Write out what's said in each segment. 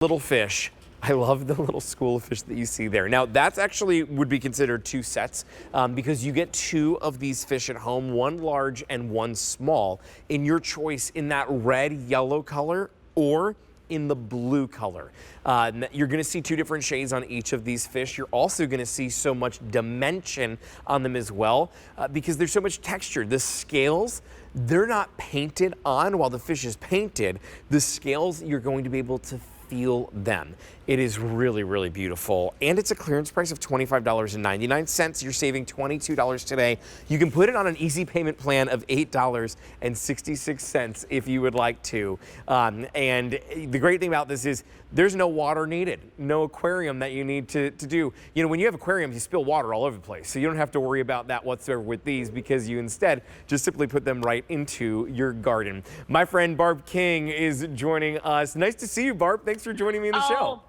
Little fish. I love the little school of fish that you see there. Now, that's actually would be considered two sets because you get two of these fish at home, one large and one small, in your choice in that red, yellow color or in the blue color. You're gonna see two different shades on each of these fish. You're also gonna see so much dimension on them as well because there's so much texture. The scales, they're not painted on while the fish is painted. The scales, you're going to be able to feel them. It is really, really beautiful. And it's a clearance price of $25.99. You're saving $22 today. You can put it on an easy payment plan of $8.66 if you would like to. And the great thing about this is there's no water needed, no aquarium that you need to do. You know, when you have aquariums, you spill water all over the place. So you don't have to worry about that whatsoever with these because you instead just simply put them right into your garden. My friend Barb King is joining us. Nice to see you, Barb. Thanks for joining me in the show.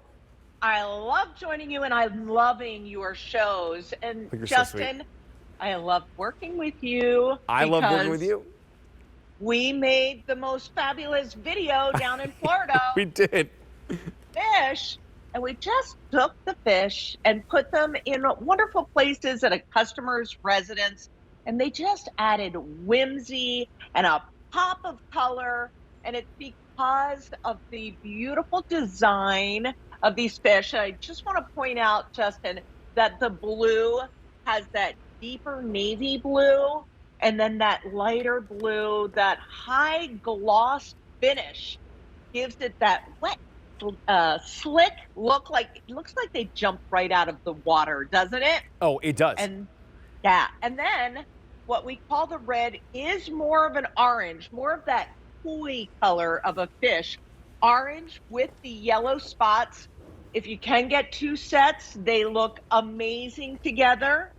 I love joining you and I'm loving your shows. And Justin, so I love working with you. I love working with you. We made the most fabulous video down in Florida. We did. Fish. And we just took the fish and put them in wonderful places at a customer's residence. And they just added whimsy and a pop of color. And it's because of the beautiful design of these fish. I just want to point out, Justin, that the blue has that deeper navy blue and then that lighter blue, that high gloss finish gives it that wet, slick look. It looks like they jumped right out of the water, doesn't it? Oh, it does. And yeah, and then what we call the red is more of an orange, more of that koi color of a fish. Orange with the yellow spots. If you can get two sets, they look amazing together.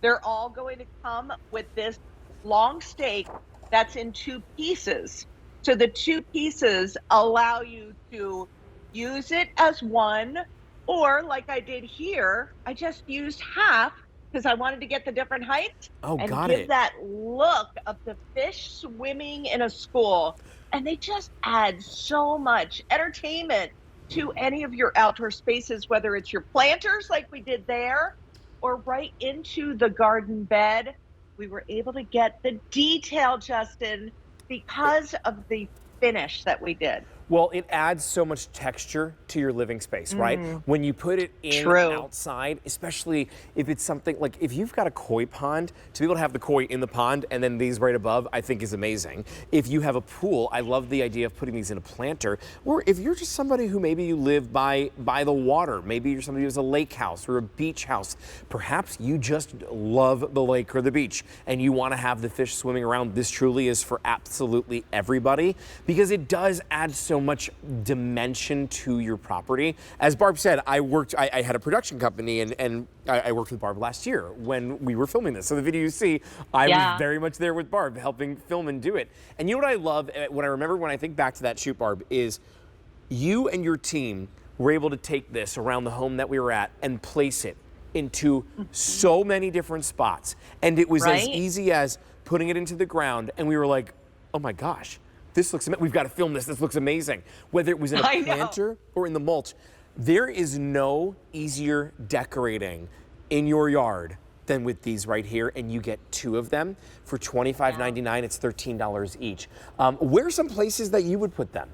They're all going to come with this long steak that's in two pieces. So the two pieces allow you to use it as one, or like I did here, I just used half because I wanted to get the different heights and give that look of the fish swimming in a school. And they just add so much entertainment to any of your outdoor spaces, whether it's your planters like we did there, or right into the garden bed. We were able to get the detail, Justin, because of the finish that we did. Well, it adds so much texture to your living space, right? When you put it in outside, especially if it's something like if you've got a koi pond, to be able to have the koi in the pond and then these right above, I think is amazing. If you have a pool, I love the idea of putting these in a planter. Or if you're just somebody who maybe you live by the water, maybe you're somebody who has a lake house or a beach house, perhaps you just love the lake or the beach and you want to have the fish swimming around. This truly is for absolutely everybody because it does add so much dimension to your property. As Barb said, I had a production company and I worked with Barb last year when we were filming this. So the video you see, I was very much there with Barb helping film and do it. And you know what I love, what I remember when I think back to that shoot, Barb, is you and your team were able to take this around the home that we were at and place it into so many different spots. And it was as easy as putting it into the ground and we were like, oh my gosh, this looks amazing. We've got to film this. This looks amazing. Whether it was in a planter or in the mulch, there is no easier decorating in your yard than with these right here. And you get two of them for $25.99. It's $13 each. Where are some places that you would put them?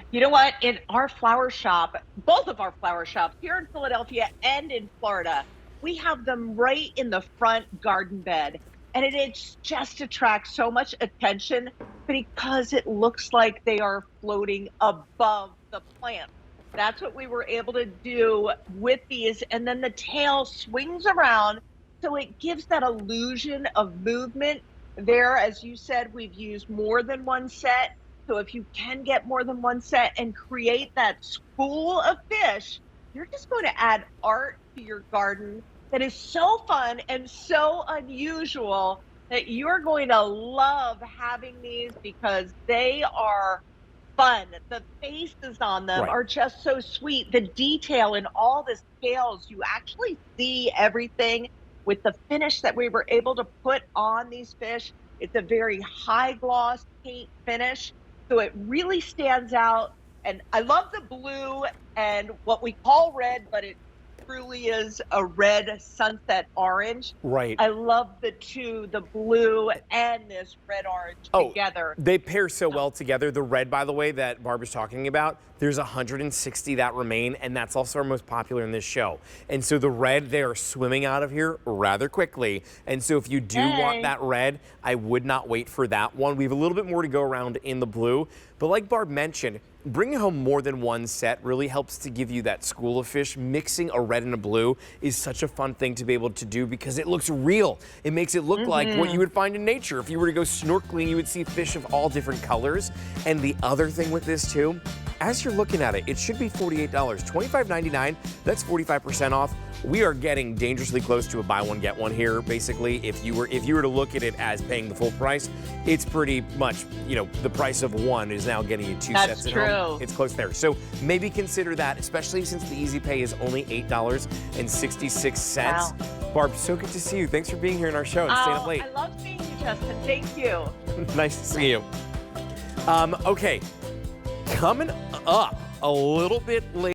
You know what? In our flower shop, both of our flower shops here in Philadelphia and in Florida, we have them right in the front garden bed. And it just attracts so much attention because it looks like they are floating above the plant. That's what we were able to do with these. And then the tail swings around, so it gives that illusion of movement there. As you said, we've used more than one set. So if you can get more than one set and create that school of fish, you're just going to add art to your garden that is so fun and so unusual that you're going to love having these because they are fun. The faces on them are just so sweet. The detail in all the scales, you actually see everything with the finish that we were able to put on these fish. It's a very high gloss paint finish, so it really stands out. And I love the blue and what we call red, but it truly is a red sunset orange. Right. I love the two, the blue and this red orange together. They pair so well together. The red, by the way, that Barb is talking about, there's 160 that remain, and that's also our most popular in this show. And so the red, they are swimming out of here rather quickly. And so if you do want that red, I would not wait for that one. We have a little bit more to go around in the blue. But like Barb mentioned, bringing home more than one set really helps to give you that school of fish. Mixing a red and a blue is such a fun thing to be able to do because it looks real. It makes it look like what you would find in nature. If you were to go snorkeling, you would see fish of all different colors. And the other thing with this too, as you're looking at it, it should be $48, $25.99. That's 45% off. We are getting dangerously close to a buy one get one here. Basically, if you were to look at it as paying the full price, it's pretty much, you know, the price of one is now getting you two sets at home. It's close there. So maybe consider that, especially since the Easy Pay is only $8.66. Wow. Barb, so good to see you. Thanks for being here in our show and staying up late. I love seeing you, Justin. Thank you. Nice to see you. Okay, coming up a little bit later.